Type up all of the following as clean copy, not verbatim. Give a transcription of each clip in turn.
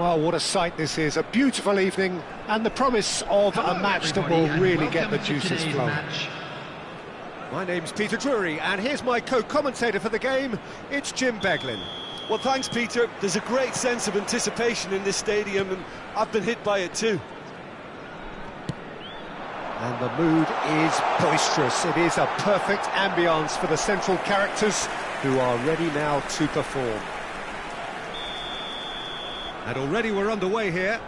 Well, what a sight this is. A beautiful evening and the promise of a match that will really get the juices flowing. My name's Peter Drury, and here's my co-commentator for the game. It's Jim Beglin. Well, thanks, Peter. There's a great sense of anticipation in this stadium, and I've been hit by it too. And the mood is boisterous. It is a perfect ambience for the central characters who are ready now to perform. And already we're underway here.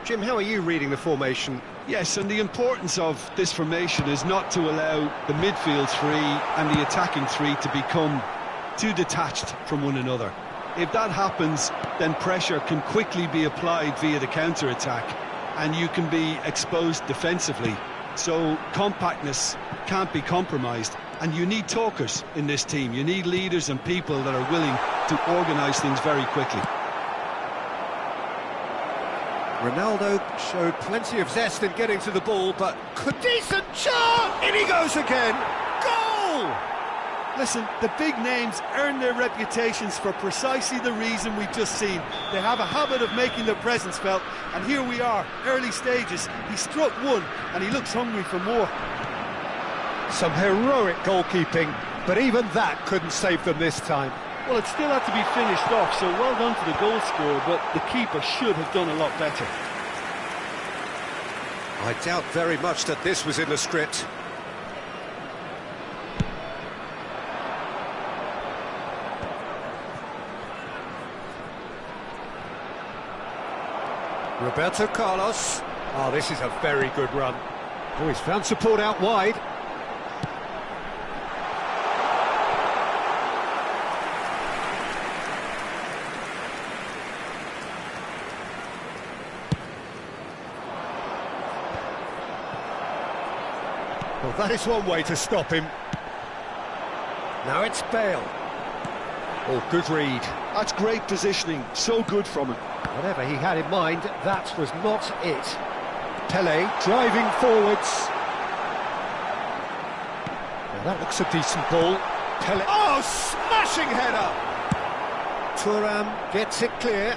Jim, how are you reading the formation? Yes, and the importance of this formation is not to allow the midfield three and the attacking three to become too detached from one another. If that happens, then pressure can quickly be applied via the counter-attack, and you can be exposed defensively. So compactness can't be compromised, and you need talkers in this team. You need leaders and people that are willing to organise things very quickly. Ronaldo showed plenty of zest in getting to the ball, but decent shot! In he goes again! Goal! Listen, the big names earn their reputations for precisely the reason we've just seen. They have a habit of making their presence felt, and here we are, early stages. He struck one, and he looks hungry for more. Some heroic goalkeeping, but even that couldn't save them this time. Well, it still had to be finished off, so well done to the goal scorer, but the keeper should have done a lot better. I doubt very much that this was in the script. Roberto Carlos. Oh, this is a very good run. Oh, he's found support out wide. Well, that is one way to stop him. Now it's Bale. Oh, good read. That's great positioning, so good from him. Whatever he had in mind, that was not it. Pele driving forwards. Well, that looks a decent ball. Pele. Oh, smashing header! Thuram gets it clear.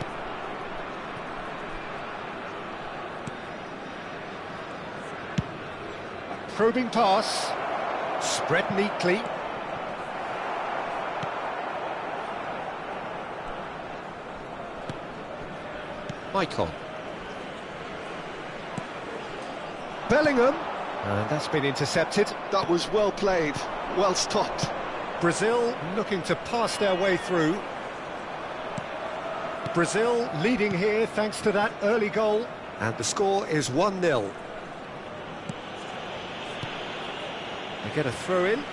A probing pass. Spread neatly. Icon. Bellingham. And that's been intercepted. That was well played, well stopped. Brazil looking to pass their way through. Brazil leading here thanks to that early goal. And the score is 1-0. They get a throw in.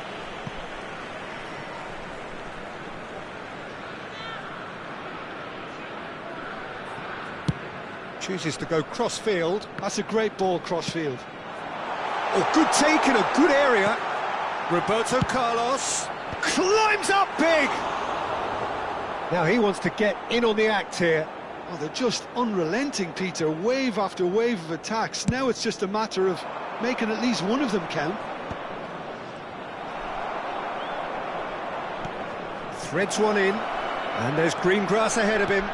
Chooses to go cross-field. That's a great ball cross-field. Oh, good take in a good area. Roberto Carlos climbs up big. Now he wants to get in on the act here. Oh, they're just unrelenting, Peter. Wave after wave of attacks. Now it's just a matter of making at least one of them count. Threads one in, and there's green grass ahead of him.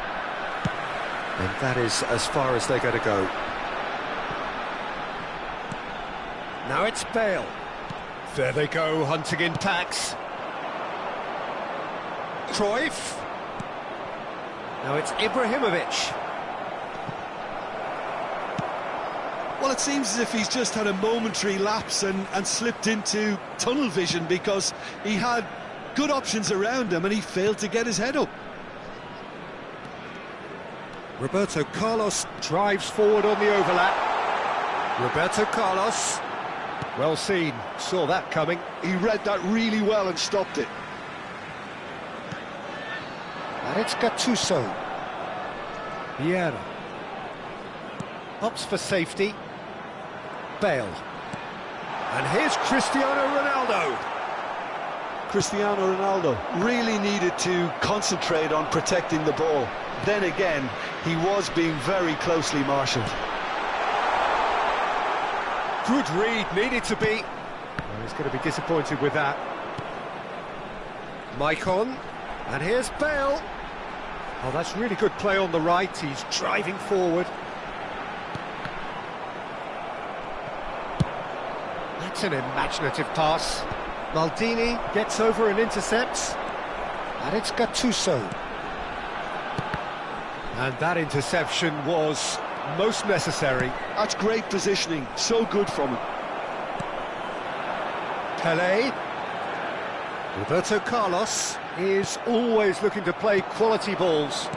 And that is as far as they're going to go. Now it's Bale. There they go, hunting in packs. Cruyff. Now it's Ibrahimovic. Well, it seems as if he's just had a momentary lapse and slipped into tunnel vision, because he had good options around him and he failed to get his head up. Roberto Carlos drives forward on the overlap. Roberto Carlos. Well seen, saw that coming. He read that really well and stopped it. And it's Gattuso. Vieira. Opts for safety. Bale. And here's Cristiano Ronaldo. Cristiano Ronaldo really needed to concentrate on protecting the ball. Then again, he was being very closely marshalled. Good read, needed to be. Well, he's going to be disappointed with that. Maicon, and here's Bale. Oh, that's really good play on the right. He's driving forward. That's an imaginative pass. Maldini gets over and intercepts. And it's Gattuso. And that interception was most necessary. That's great positioning, so good from him. Pelé. Roberto Carlos is always looking to play quality balls.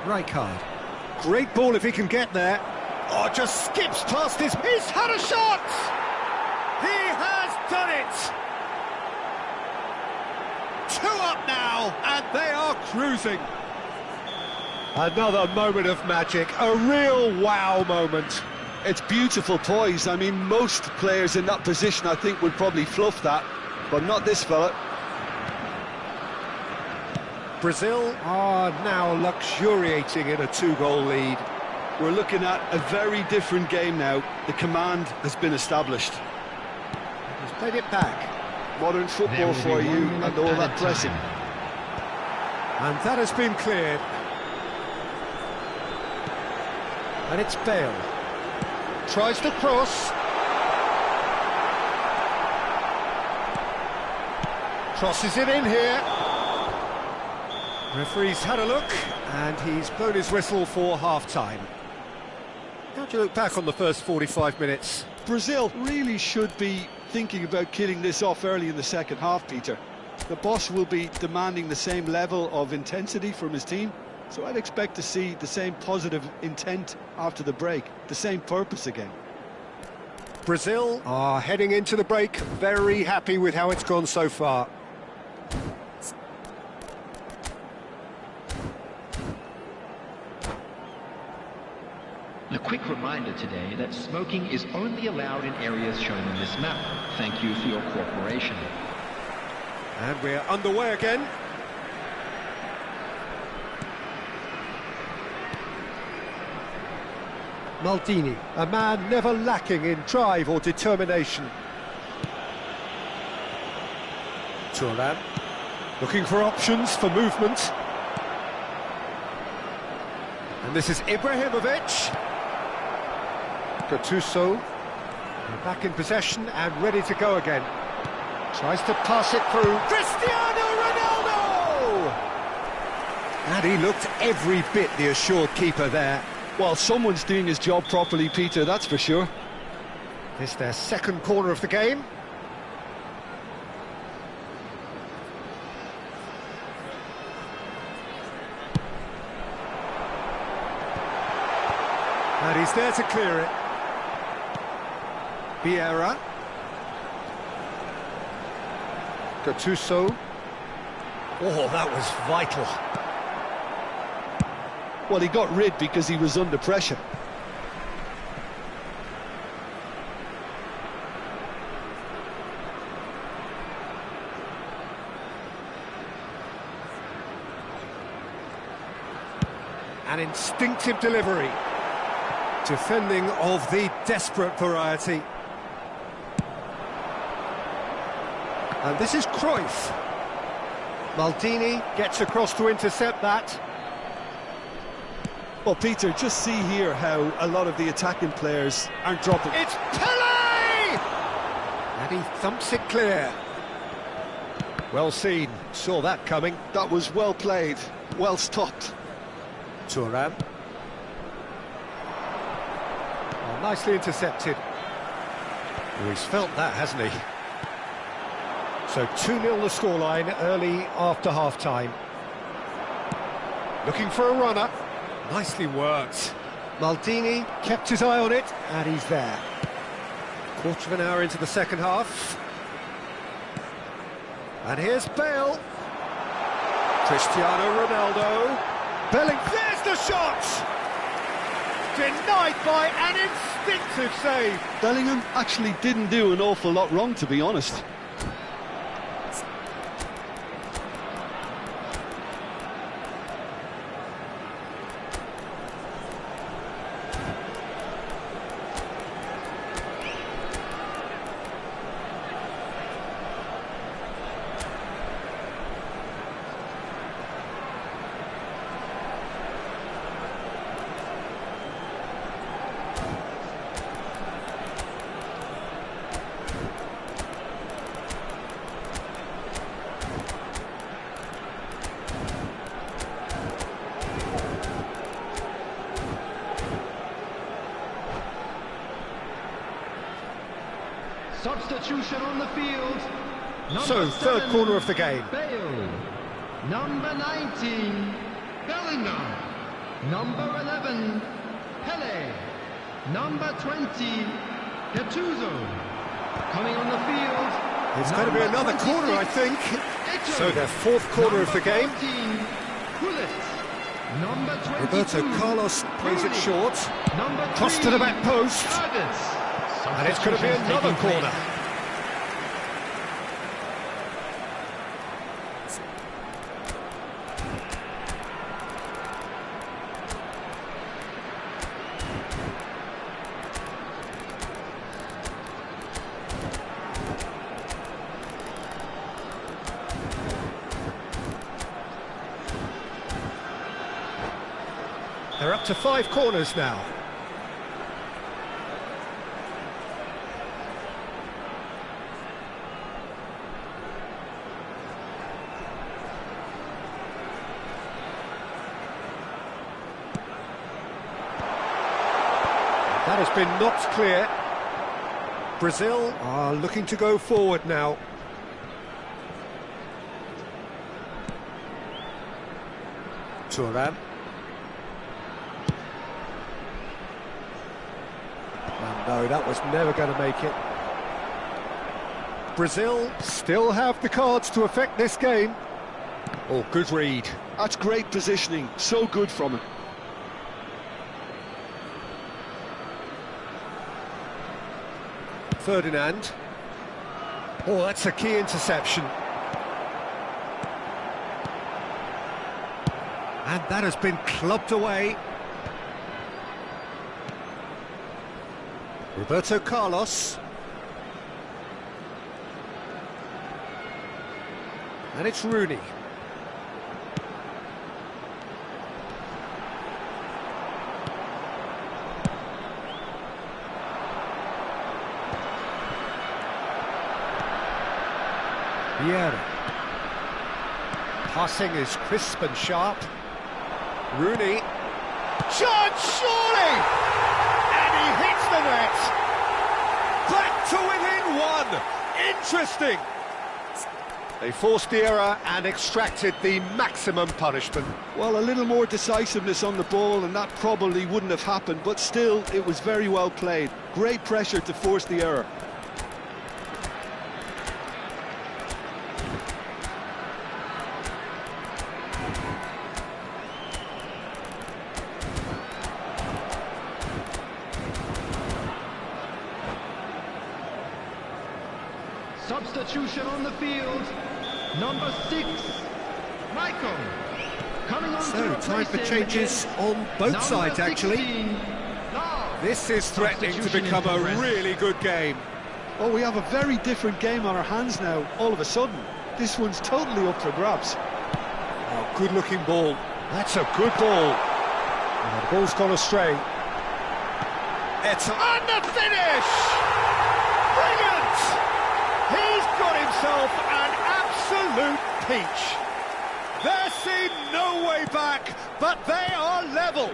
Rijkaard. Great ball if he can get there. Oh, just skips past his... He's had a shot! He has done it! 2 up now, and they are cruising. Another moment of magic, a real wow moment. It's beautiful poise. I mean, most players in that position, I think, would probably fluff that, but not this fella. Brazil are now luxuriating in a 2-goal lead. We're looking at a very different game now. The command has been established. He's played it back. Modern football for you and all that pressing. And that has been cleared. And it's Bale. Tries to cross. Crosses it in here. Referee's had a look, and he's blown his whistle for half-time. How do you look back on the first 45 minutes? Brazil really should be thinking about killing this off early in the second half, Peter. The boss will be demanding the same level of intensity from his team, so I'd expect to see the same positive intent after the break, the same purpose again. Brazil are heading into the break, very happy with how it's gone so far. A quick reminder today that smoking is only allowed in areas shown in this map. Thank you for your cooperation. And we're underway again. Maldini, a man never lacking in drive or determination. Thuram, looking for options for movement. And this is Ibrahimovic. Gattuso, back in possession and ready to go again. Tries to pass it through. Cristiano Ronaldo! And he looked every bit the assured keeper there. Well, someone's doing his job properly, Peter, that's for sure. This is their second corner of the game. And he's there to clear it. Vieira. Gattuso. Oh, that was vital. Well, he got rid because he was under pressure. An instinctive delivery. Defending of the desperate variety. And this is Cruyff. Maldini gets across to intercept that. Well, Peter, just see here how a lot of the attacking players aren't dropping. It's Pelé! And he thumps it clear. Well seen, saw that coming. That was well played, well stopped. Thuram. Oh, nicely intercepted. Oh, he's felt that, hasn't he? So 2-0 the scoreline early after half-time. Looking for a runner. Nicely worked. Maldini kept his eye on it, and he's there. Quarter of an hour into the second half. And here's Bale. Cristiano Ronaldo. There's the shot! Denied by an instinctive save. Bellingham actually didn't do an awful lot wrong, to be honest. Substitution on the field. So, third corner of the game. Bale. Number 19, Bellingham. Number 11, Pele. Number 20, Gattuso. Coming on the field. It's going to be another corner, I think. So, their fourth corner of the game. 14, Gullit. Number 22, Roberto Carlos plays it short. Number Cross to the back post. And it's going to be another corner. They're up to 5 corners now. That has been knocked clear. Brazil are looking to go forward now. Thuram. And no, that was never going to make it. Brazil still have the cards to affect this game. Oh, good read. That's great positioning, so good from him. Ferdinand. Oh, that's a key interception. And that has been clubbed away. Roberto Carlos. And it's Rooney. Vieira. Passing is crisp and sharp. Rooney. Chance, surely! And he hits the net! Back to within one! Interesting! They forced the error and extracted the maximum punishment. Well, a little more decisiveness on the ball and that probably wouldn't have happened, but still, it was very well played. Great pressure to force the error. Substitution on the field. Number 6, Michael. Coming on So, time for changes on both sides, actually. This is threatening to become a really good game. Oh, we have a very different game on our hands now, all of a sudden. This one's totally up for grabs. Oh, good-looking ball. That's a good ball. Oh, the ball's gone astray. It's on the finish! Brilliant! He's got himself an absolute peach. There seemed no way back, but they are level.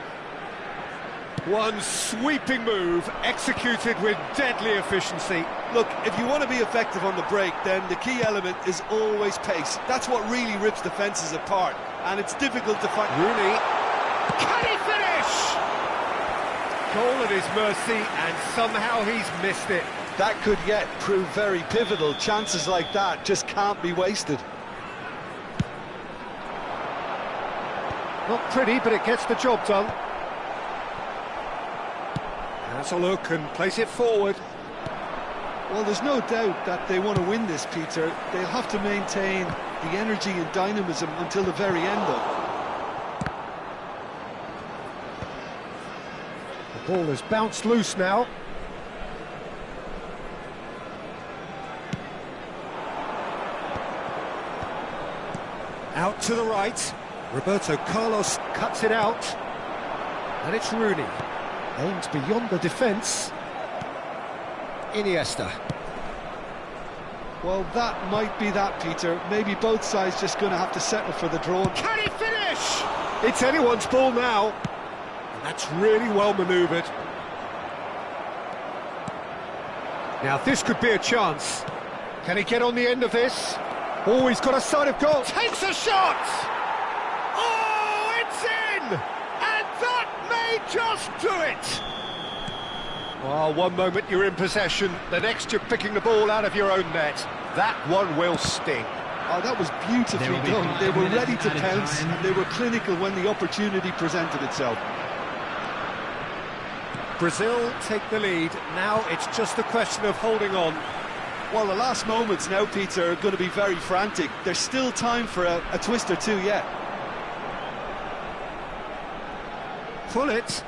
One sweeping move, executed with deadly efficiency. Look, if you want to be effective on the break, then the key element is always pace. That's what really rips defences apart, and it's difficult to find. Rooney, can he finish? Goal at his mercy, and somehow he's missed it. That could yet prove very pivotal. Chances like that just can't be wasted. Not pretty, but it gets the job done. Has a look and plays it forward. Well, there's no doubt that they want to win this, Peter. They'll have to maintain the energy and dynamism until the very end, though. The ball has bounced loose now. Out to the right. Roberto Carlos cuts it out. And it's Rooney. Aims beyond the defence. Iniesta. Well, that might be that, Peter. Maybe both sides just going to have to settle for the draw. Can he finish? It's anyone's ball now. And that's really well manoeuvred. Now this could be a chance. Can he get on the end of this? Oh, he's got a sight of goal. Takes a shot! Oh, it's in! And that may just do it! Oh, one moment you're in possession, the next you're picking the ball out of your own net. That one will sting. Oh, that was beautifully done. They were ready to pounce, and they were clinical when the opportunity presented itself. Brazil take the lead. Now it's just a question of holding on. Well, the last moments now, Peter, are going to be very frantic. There's still time for a twist or two yet. Pull it.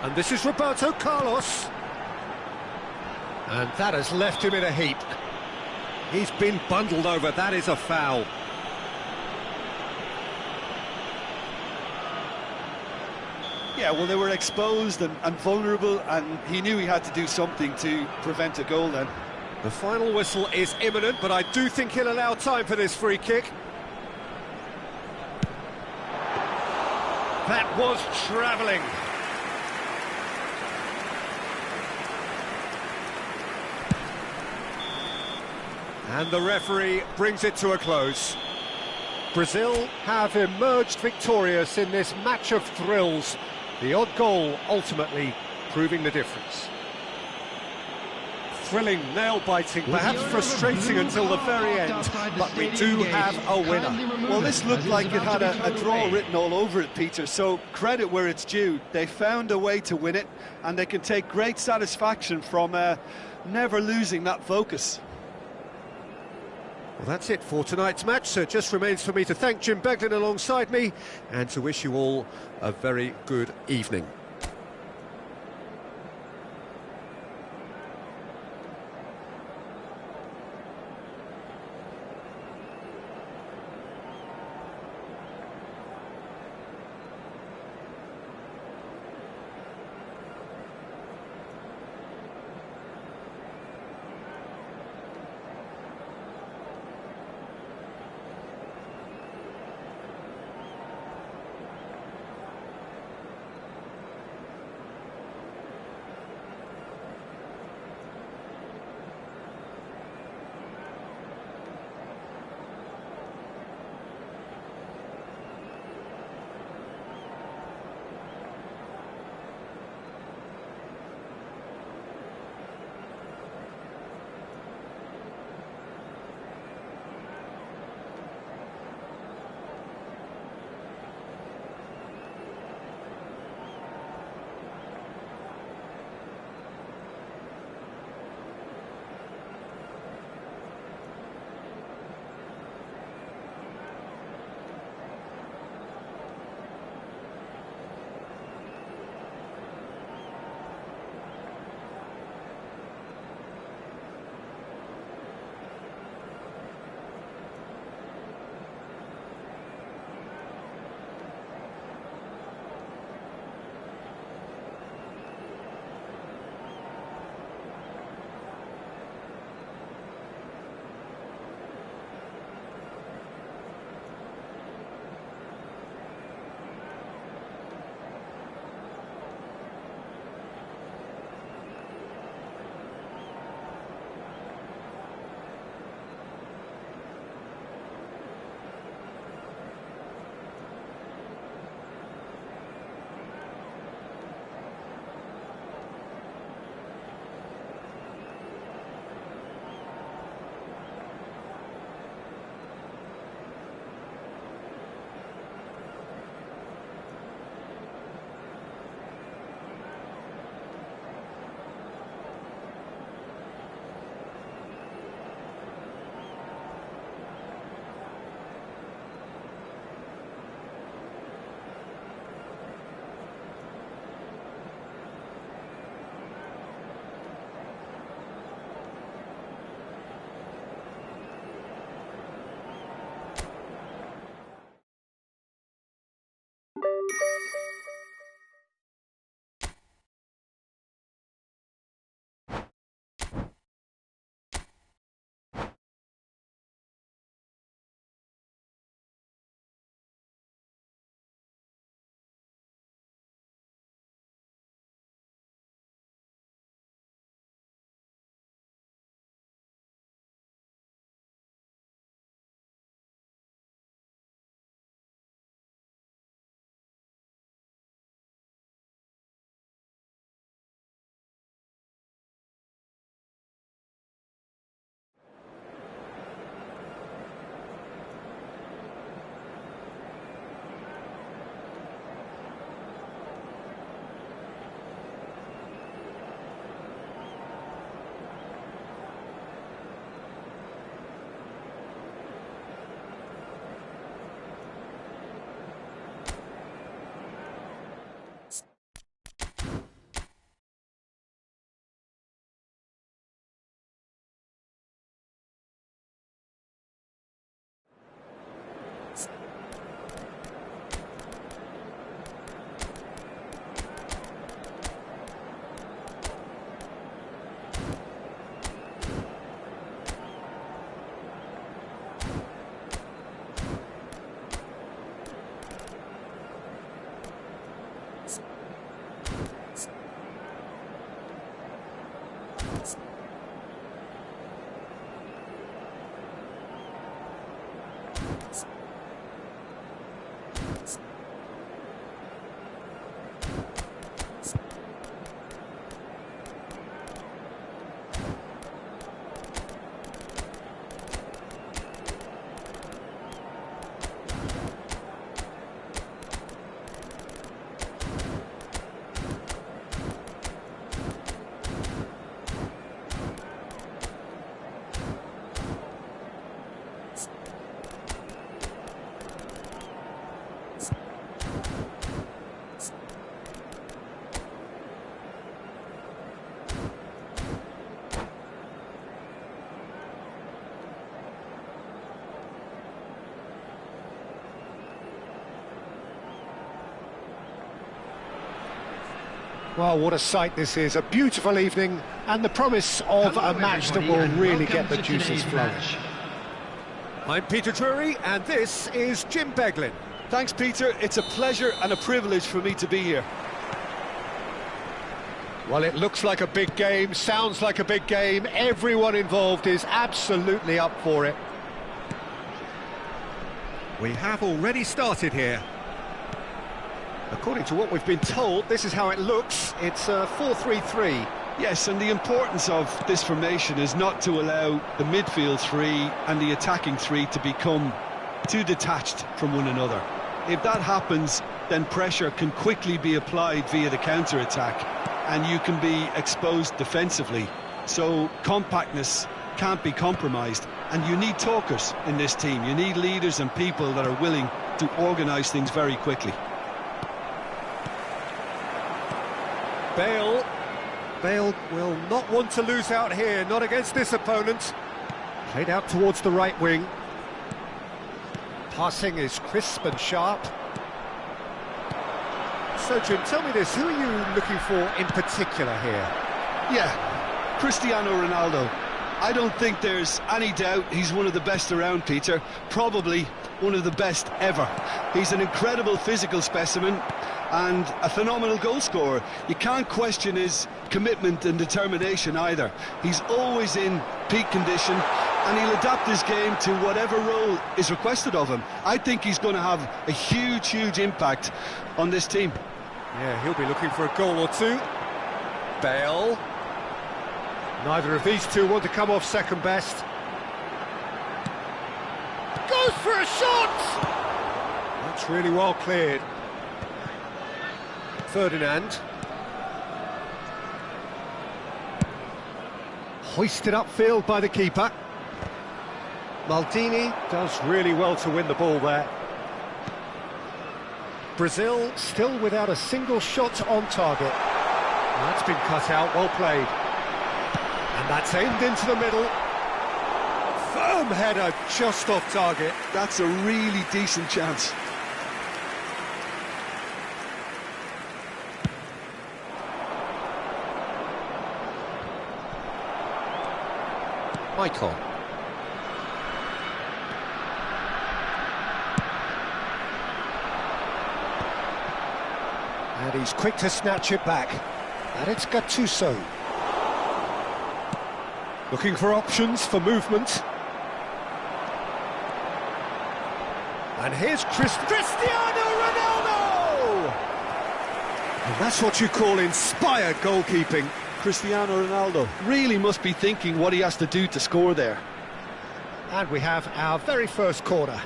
And this is Roberto Carlos. And that has left him in a heap. He's been bundled over, that is a foul. Yeah, well, they were exposed and vulnerable, and he knew he had to do something to prevent a goal then. The final whistle is imminent, but I do think he'll allow time for this free kick. That was travelling. And the referee brings it to a close. Brazil have emerged victorious in this match of thrills. The odd goal ultimately proving the difference. Thrilling, nail-biting, perhaps frustrating until the very end, but we do have a winner. Well, this looked like it had a draw written all over it, Peter, so credit where it's due. They found a way to win it, and they can take great satisfaction from never losing that focus. Well, that's it for tonight's match, so it just remains for me to thank Jim Beglin alongside me and to wish you all a very good evening. Well, what a sight this is. A beautiful evening and the promise of a match that will really get the juices flowing. I'm Peter Drury and this is Jim Beglin. Thanks, Peter. It's a pleasure and a privilege for me to be here. Well, it looks like a big game, sounds like a big game. Everyone involved is absolutely up for it. We have already started here. According to what we've been told, this is how it looks. It's a 4-3-3. Yes, and the importance of this formation is not to allow the midfield three and the attacking three to become too detached from one another. If that happens, then pressure can quickly be applied via the counter-attack, and you can be exposed defensively. So compactness can't be compromised, and you need talkers in this team. You need leaders and people that are willing to organise things very quickly. Bale will not want to lose out here, not against this opponent. Played out towards the right wing. Passing is crisp and sharp. So, Jim, tell me this, who are you looking for in particular here? Yeah, Cristiano Ronaldo. I don't think there's any doubt he's one of the best around, Peter. Probably one of the best ever. He's an incredible physical specimen and a phenomenal goal scorer. You can't question his commitment and determination either. He's always in peak condition and he'll adapt his game to whatever role is requested of him. I think he's going to have a huge impact on this team. Yeah, he'll be looking for a goal or two. Bale. Neither of these two want to come off second best. Goes for a shot! That's really well cleared. Ferdinand. Hoisted upfield by the keeper. Maldini does really well to win the ball there. Brazil still without a single shot on target. That's been cut out, well played. And that's aimed into the middle. Firm header just off target. That's a really decent chance. Michael. And he's quick to snatch it back. And it's Gattuso. Looking for options for movement. And here's Cristiano Ronaldo! And that's what you call inspired goalkeeping. Cristiano Ronaldo really must be thinking what he has to do to score there. And we have our very first corner.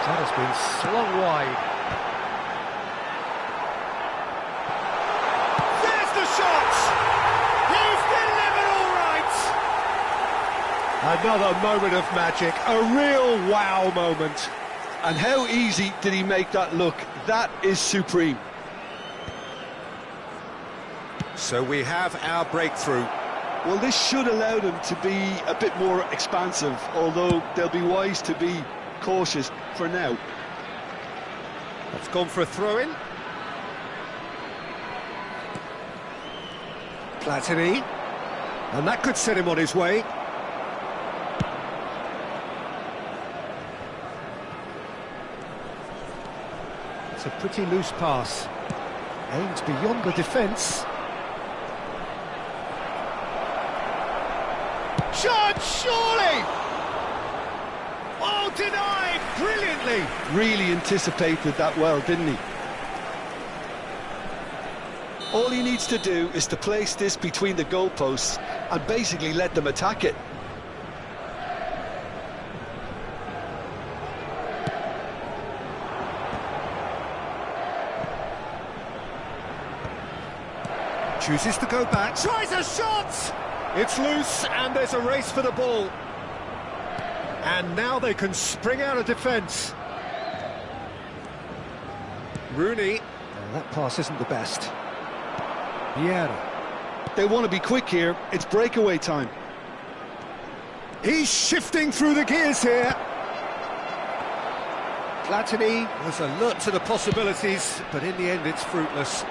That has been slung wide. There's the shot! He's delivered all right! Another moment of magic, a real wow moment. And how easy did he make that look? That is supreme. So we have our breakthrough. Well, this should allow them to be a bit more expansive, although they'll be wise to be cautious for now. That's gone for a throw-in. Platini. And that could set him on his way. It's a pretty loose pass. Aimed beyond the defence. Shot, surely! Oh, denied brilliantly. Really anticipated that well, didn't he? All he needs to do is to place this between the goalposts and basically let them attack it. Chooses to go back. Tries a shot! It's loose and there's a race for the ball. And now they can spring out of defence. Rooney. Oh, that pass isn't the best. Vieira. They want to be quick here. It's breakaway time. He's shifting through the gears here. Platini was alert to the possibilities, but in the end it's fruitless.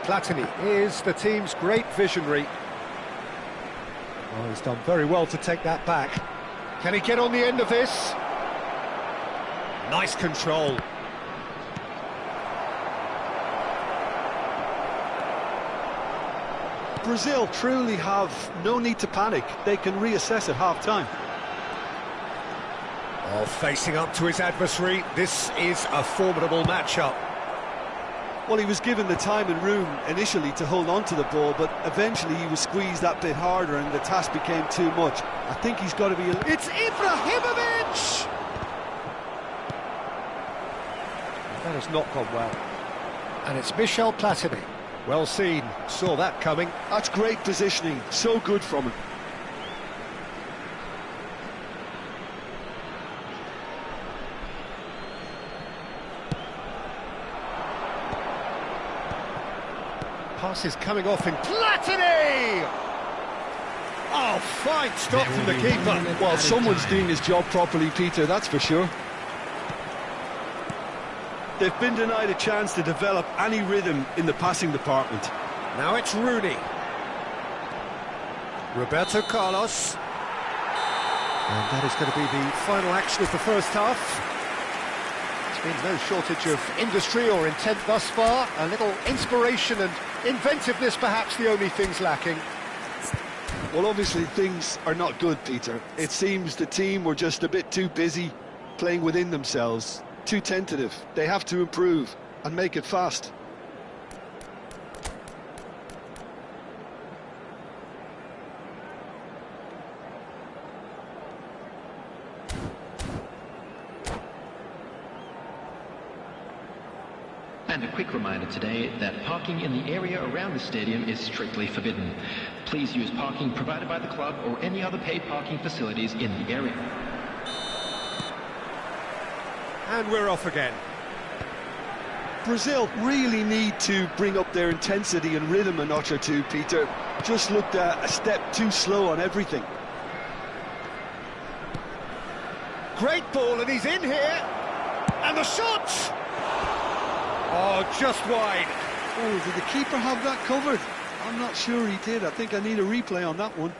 Platini is the team's great visionary. Oh, he's done very well to take that back. Can he get on the end of this? Nice control. Brazil truly have no need to panic. They can reassess at half-time. Oh, facing up to his adversary, this is a formidable matchup. Well, he was given the time and room initially to hold on to the ball, but eventually he was squeezed that bit harder and the task became too much. I think he's got to be... It's Ibrahimovic! That has not gone well. And it's Michel Platini. Well seen, saw that coming. That's great positioning, so good from him. Pass is coming off in Platini! Oh, fine stop from the keeper. Well, someone's doing his job properly, Peter, that's for sure. They've been denied a chance to develop any rhythm in the passing department. Now it's Rooney. Roberto Carlos. And that is going to be the final action of the first half. There's been no shortage of industry or intent thus far. A little inspiration and inventiveness, perhaps the only things lacking. Well, obviously things are not good, Peter. It seems the team were just a bit too busy playing within themselves. Too tentative. They have to improve and make it fast. And a quick reminder today that parking in the area around the stadium is strictly forbidden. Please use parking provided by the club or any other paid parking facilities in the area. And we're off again. Brazil really need to bring up their intensity and rhythm a notch or two, Peter. Just looked a step too slow on everything. Great ball, and he's in here. And the shot! Oh, just wide. Oh, did the keeper have that covered? I'm not sure he did. I think I need a replay on that one.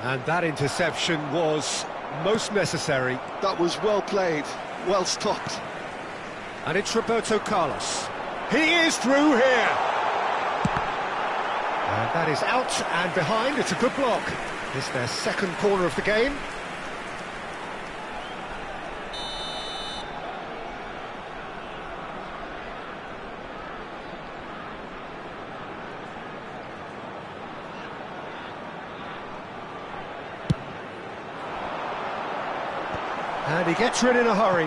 And that interception was most necessary. That was well played, well stopped. And it's Roberto Carlos. He is through here. And that is out and behind. It's a good block. It's their second corner of the game. And he gets rid in a hurry.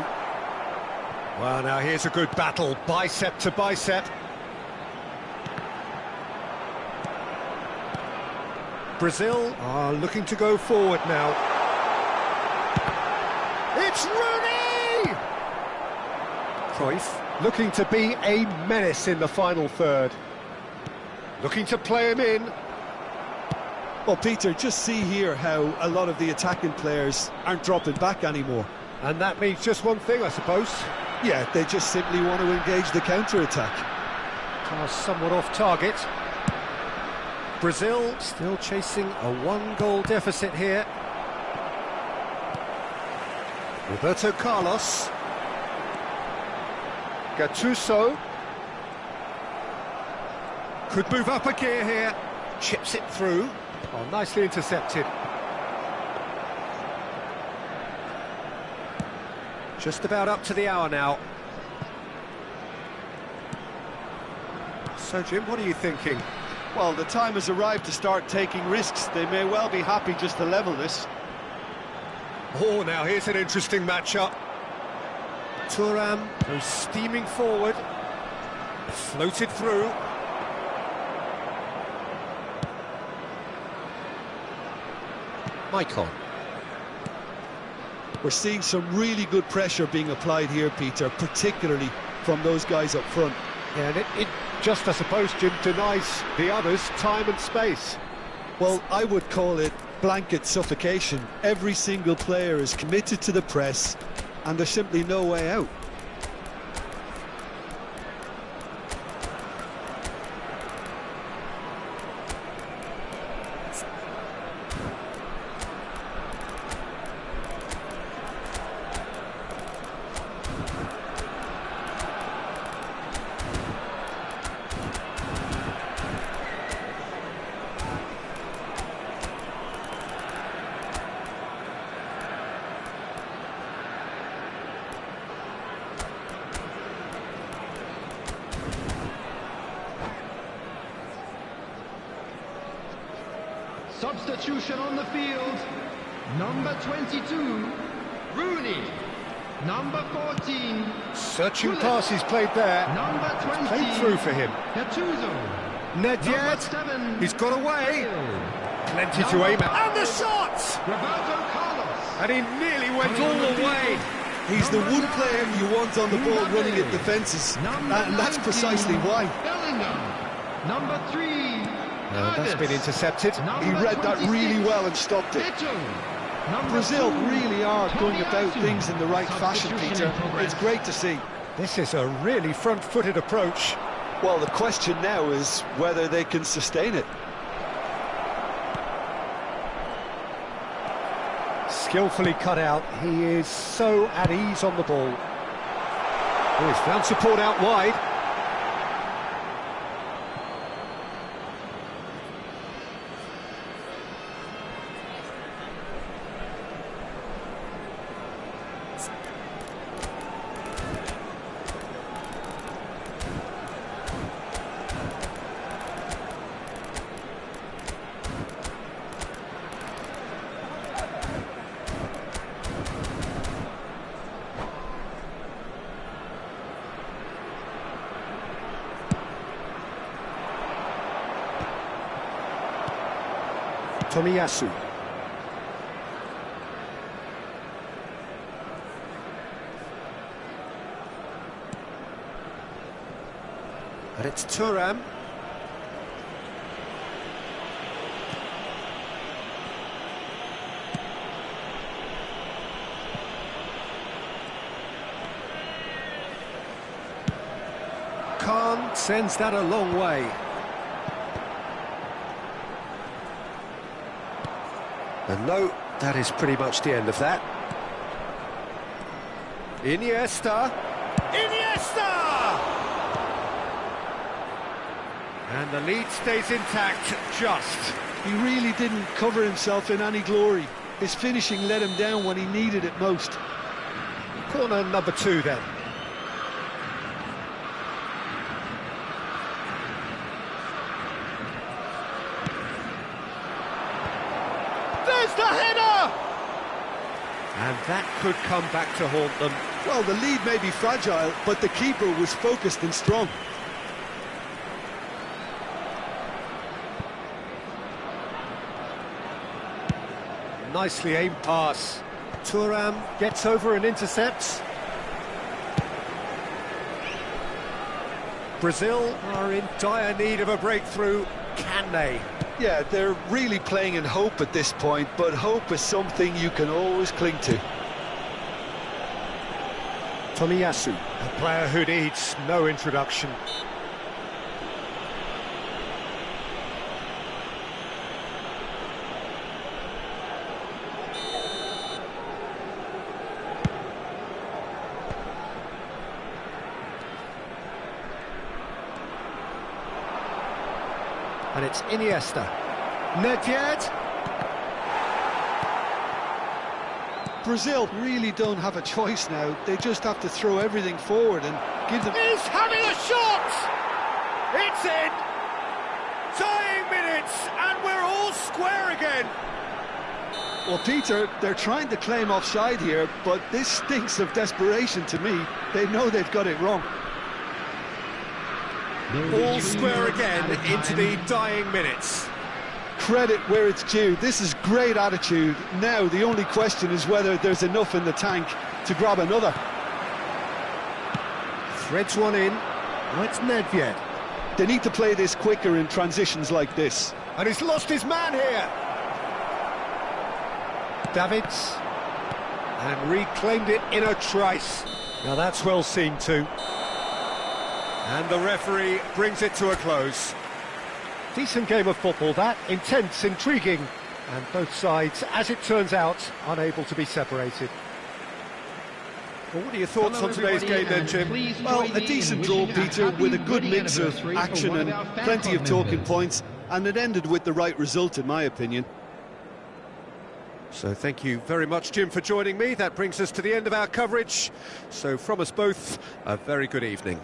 Well, now here's a good battle, bicep to bicep. Brazil are looking to go forward now. It's Rooney! Cruyff looking to be a menace in the final third. Looking to play him in. Well, Peter, just see here how a lot of the attacking players aren't dropping back anymore. And that means just one thing, I suppose. Yeah, they just simply want to engage the counter-attack. Pass somewhat off target. Brazil still chasing a one-goal deficit here. Roberto Carlos. Gattuso. Could move up a gear here. Chips it through. Oh, nicely intercepted. Just about up to the hour now. So, Jim, what are you thinking? Well, the time has arrived to start taking risks. They may well be happy just to level this. Oh, now here's an interesting matchup. Thuram goes steaming forward. Floated through. Maicon. We're seeing some really good pressure being applied here, Peter, particularly from those guys up front. Yeah, and it just, I suppose, Jim, denies the others time and space. Well, I would call it blanket suffocation. Every single player is committed to the press, and there's simply no way out. Substitution on the field. Number 22, Rooney. Number 14, Searching passes played there. Number 20, Played through for him. Gattuso. Nedved, 7, he's got away. Bale. Plenty to Number aim at. 5, And the shot! Roberto Carlos. And he nearly went all the way. He's the one player you want on the ball running at defences, and that's precisely why. Bellingham. Number 3, That's been intercepted. He read that really well and stopped it. Brazil really are going about things in the right fashion, Peter. It's great to see. This is a really front-footed approach. Well, the question now is whether they can sustain it. Skillfully cut out. He is so at ease on the ball. Oh, he's found support out wide. Tomiyasu. And it's Thuram. Khan sends that a long way. And no, that is pretty much the end of that. Iniesta! Iniesta! And the lead stays intact, just. He really didn't cover himself in any glory. His finishing let him down when he needed it most. Corner number 2 then. There's the header! And that could come back to haunt them. Well, the lead may be fragile, but the keeper was focused and strong. Nicely aimed pass. Thuram gets over and intercepts. Brazil are in dire need of a breakthrough. Can they? Yeah, they're really playing in hope at this point, but hope is something you can always cling to. Tomiyasu, a player who needs no introduction. And it's Iniesta. Nedved. Brazil really don't have a choice now. They just have to throw everything forward and give them... He's having a shot! It's in! Tying minutes, and we're all square again! Well, Peter, they're trying to claim offside here, but this stinks of desperation to me. They know they've got it wrong. All square again into the dying minutes. credit where it's due. This is great attitude. Now the only question is whether there's enough in the tank to grab another. Threads one in. Oh, it's Nedved. They need to play this quicker in transitions like this. And he's lost his man here. Davids. And reclaimed it in a trice. Now that's well seen too. And the referee brings it to a close. Decent game of football that, intense, intriguing, and both sides, as it turns out, unable to be separated. Well, what are your thoughts on today's game then, Jim? Well, a decent draw, Peter, with a good mix of action and plenty of talking points, and it ended with the right result, in my opinion. So thank you very much, Jim, for joining me. That brings us to the end of our coverage. So from us both, a very good evening.